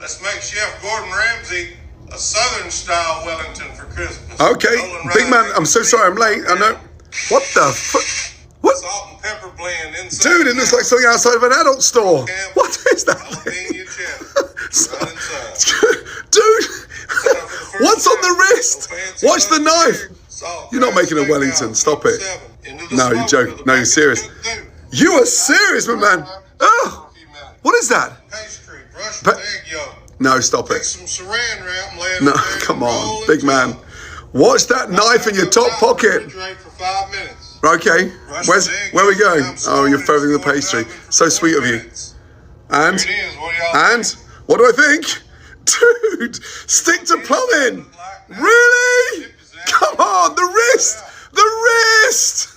Let's make Chef Gordon Ramsay a Southern-style Wellington for Christmas. Okay, big man, I'm so sorry I'm late. I know. What the fuck? What? Salt and pepper blend inside. Dude, it looks like something outside of an adult store. What is that? Jalapeno cheddar. Right inside. Dude, what's on the wrist? Watch the knife. You're not making a Wellington. Stop it. No, you're joking. No, you're serious. You are serious, my man. Oh, what is that? Pastry, brushed with egg yolk. No, stop Take it. some saran wrap and lay it No, on there come and on, roll big it man. up. Watch that knife in your top pocket. Refrigerate for 5 minutes. Okay, where are we going? Oh, you're furthering the pastry. So sweet of you. And, Here it is. What do y'all think? what do I think? Dude, stick to plumbing. Really? Come on, the wrist. The wrist.